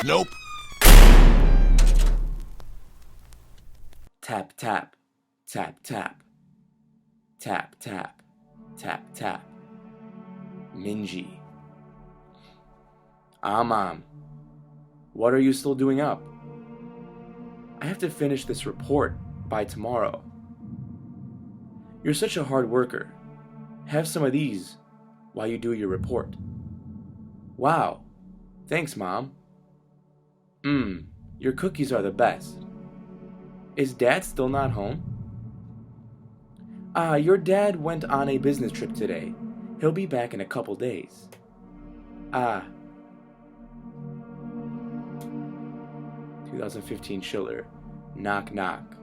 Nope. Tap, tap, tap, tap, tap, tap, tap, tap. Minji. Mom. What are you still doing up? I have to finish this report by tomorrow. You're such a hard worker. Have some of these while you do your report. Wow. Thanks, Mom. Your cookies are the best. Is Dad still not home? Your dad went on a business trip today. He'll be back in a couple days. 2015 Schiller. Knock Knock.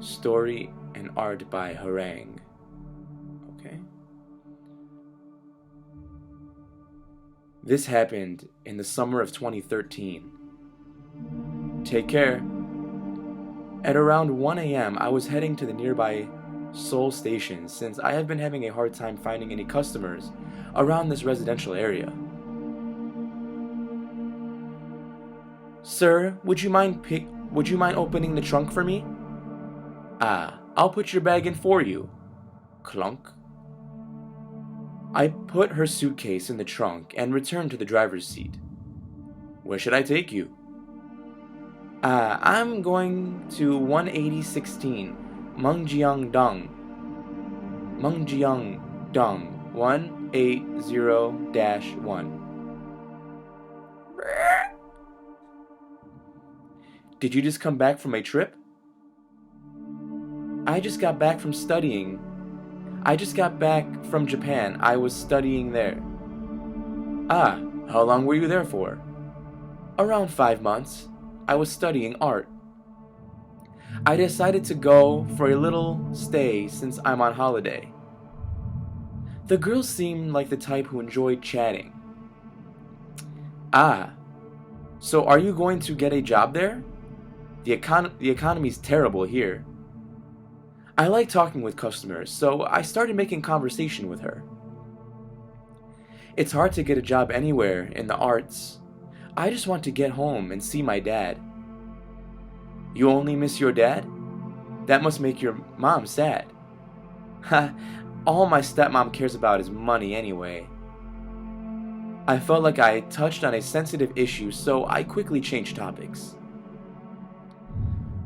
Story and art by Horang. Okay. This happened in the summer of 2013. Take care. At around 1 a.m., I was heading to the nearby Seoul station since I have been having a hard time finding any customers around this residential area. Sir, would you mind opening the trunk for me? I'll put your bag in for you. Clunk. I put her suitcase in the trunk and returned to the driver's seat. Where should I take you? I'm going to 18016 Mungjiang-dong. Mungjiang-dong 180-1. Did you just come back from a trip? I just got back from studying. I just got back from Japan. I was studying there. How long were you there for? Around 5 months. I was studying art. I decided to go for a little stay since I'm on holiday. The girls seemed like the type who enjoyed chatting. So are you going to get a job there? The economy's terrible here. I like talking with customers, so I started making conversation with her. It's hard to get a job anywhere in the arts. I just want to get home and see my dad. You only miss your dad? That must make your mom sad. All my stepmom cares about is money anyway. I felt like I touched on a sensitive issue, so I quickly changed topics.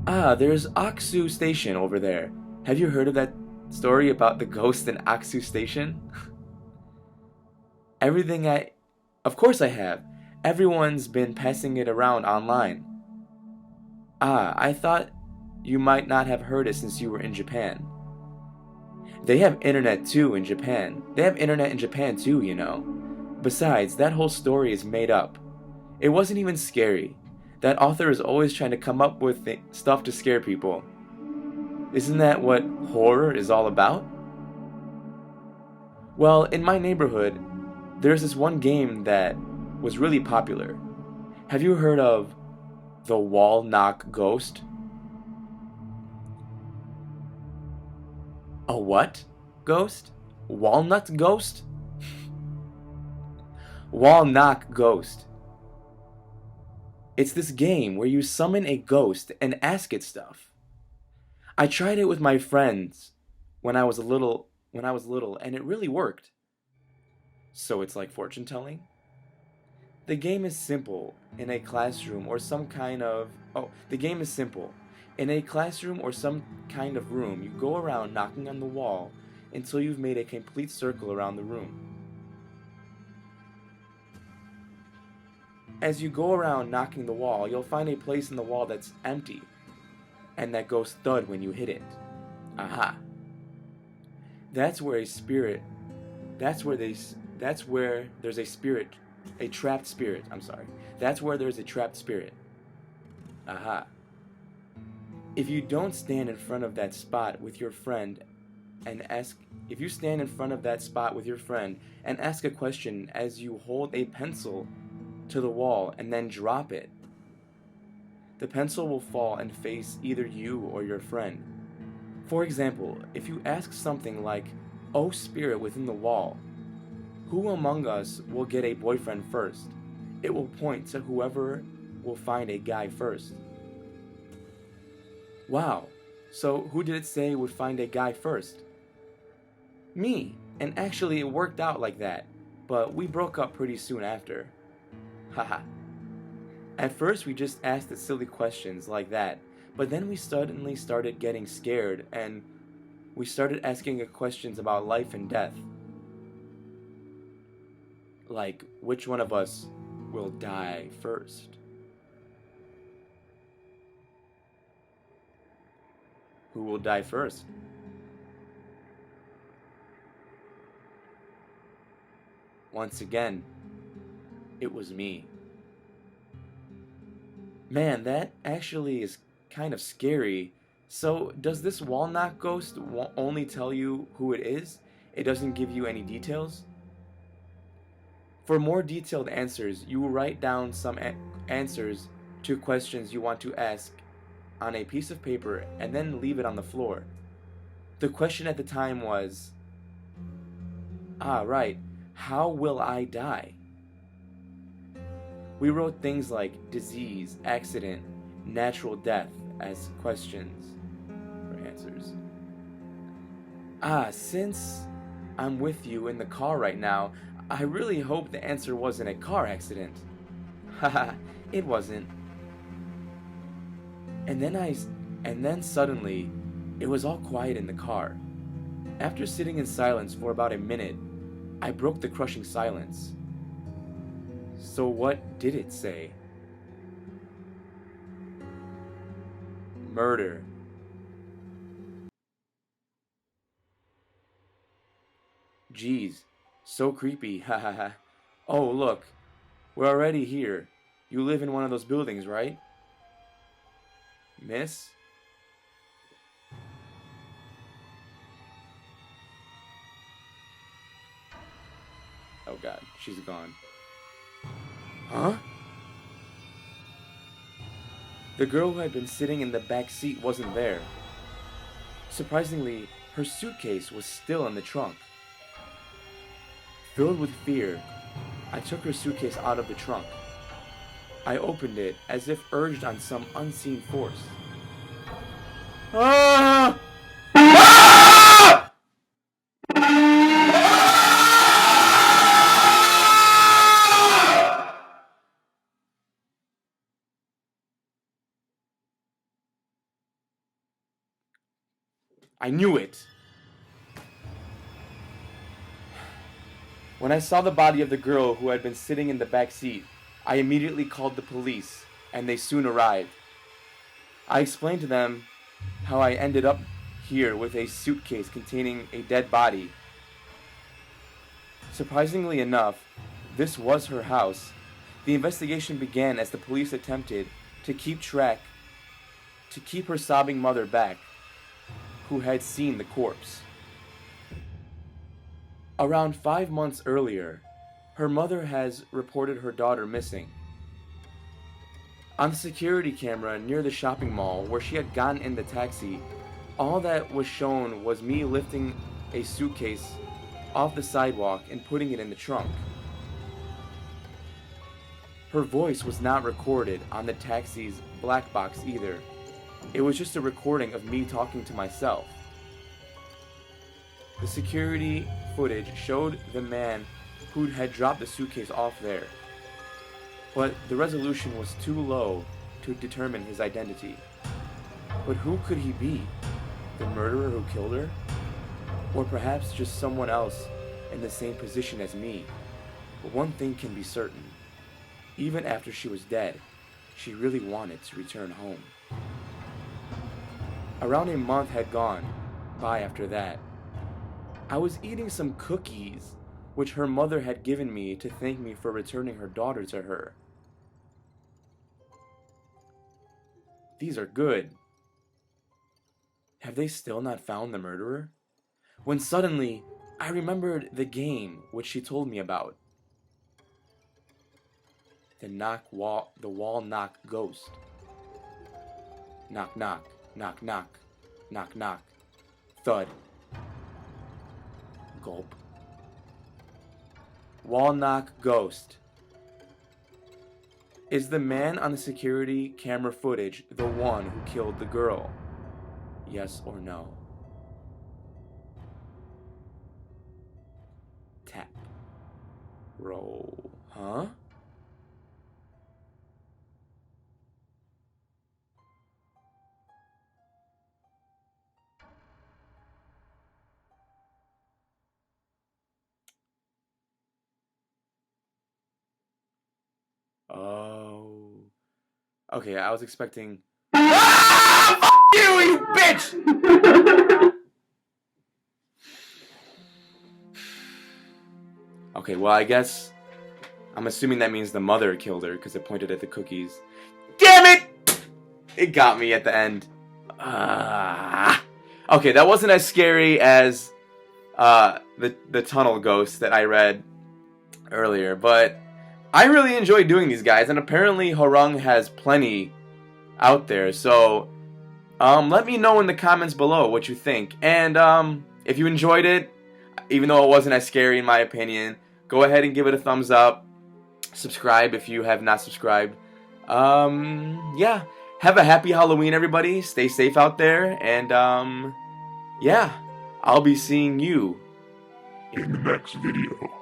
There's Aksu Station over there. Have you heard of that story about the ghost in Aksu Station? Of course I have. Everyone's been passing it around online. I thought you might not have heard it since you were in Japan. They have internet too in Japan. They have internet in Japan too, you know. Besides, that whole story is made up. It wasn't even scary. That author is always trying to come up with stuff to scare people. Isn't that what horror is all about? Well, in my neighborhood, there's this one game that was really popular. Have you heard of the Wall Knock Ghost? A what? Ghost? Walnut Ghost? Wall Knock Ghost. It's this game where you summon a ghost and ask it stuff. I tried it with my friends when I was little, and it really worked. So it's like fortune telling? The game is simple. In a classroom or some kind of room, you go around knocking on the wall until you've made a complete circle around the room. As you go around knocking the wall, you'll find a place in the wall that's empty, and that goes thud when you hit it. Aha. That's where there's a trapped spirit. That's where there's a trapped spirit. Aha. If you stand in front of that spot with your friend and ask a question as you hold a pencil to the wall and then drop it, the pencil will fall and face either you or your friend. For example, if you ask something like, "Oh spirit within the wall, who among us will get a boyfriend first?" It will point to whoever will find a guy first. Wow, so who did it say would find a guy first? Me, and actually it worked out like that, but we broke up pretty soon after. Haha. At first we just asked the silly questions like that, but then we suddenly started getting scared and we started asking questions about life and death. Like, which one of us will die first? Who will die first? Once again, it was me. Man, that actually is kind of scary. So, does this wall knock ghost only tell you who it is? It doesn't give you any details? For more detailed answers, you will write down some answers to questions you want to ask on a piece of paper and then leave it on the floor. The question at the time was, right, how will I die? We wrote things like disease, accident, natural death as questions for answers. Since I'm with you in the car right now, I really hope the answer wasn't a car accident. Haha, it wasn't. And then suddenly, it was all quiet in the car. After sitting in silence for about a minute, I broke the crushing silence. So what did it say? Murder. Geez, so creepy, hahaha. Oh, look, we're already here. You live in one of those buildings, right? Miss? Oh god, she's gone. Huh? The girl who had been sitting in the back seat wasn't there. Surprisingly, her suitcase was still in the trunk. Filled with fear, I took her suitcase out of the trunk. I opened it as if urged on some unseen force. Ah! I knew it. When I saw the body of the girl who had been sitting in the back seat, I immediately called the police, and they soon arrived. I explained to them how I ended up here with a suitcase containing a dead body. Surprisingly enough, this was her house. The investigation began as the police attempted to keep her sobbing mother back, who had seen the corpse. Around 5 months earlier, her mother has reported her daughter missing. On the security camera near the shopping mall where she had gotten in the taxi, all that was shown was me lifting a suitcase off the sidewalk and putting it in the trunk. Her voice was not recorded on the taxi's black box either. It was just a recording of me talking to myself. The security footage showed the man who had dropped the suitcase off there, but the resolution was too low to determine his identity. But who could he be? The murderer who killed her? Or perhaps just someone else in the same position as me? But one thing can be certain. Even after she was dead, she really wanted to return home. Around a month had gone by after that. I was eating some cookies, which her mother had given me to thank me for returning her daughter to her. These are good. Have they still not found the murderer? When suddenly, I remembered the game which she told me about. The wall knock ghost. Knock knock, knock knock, knock knock, thud. Gulp. Wall knock ghost. Is the man on the security camera footage the one who killed the girl? Yes or no? Tap. Roll. Huh? Oh. Okay, I was expecting... Ah! Fuck you bitch! Okay, well, I guess... I'm assuming that means the mother killed her, because it pointed at the cookies. Damn it! It got me at the end. Okay, that wasn't as scary as the tunnel ghost that I read earlier, but I really enjoy doing these guys, and apparently Horang has plenty out there, so let me know in the comments below what you think, and if you enjoyed it, even though it wasn't as scary in my opinion, go ahead and give it a thumbs up, subscribe if you have not subscribed. Yeah, have a happy Halloween everybody, stay safe out there, and yeah, I'll be seeing you in the next video.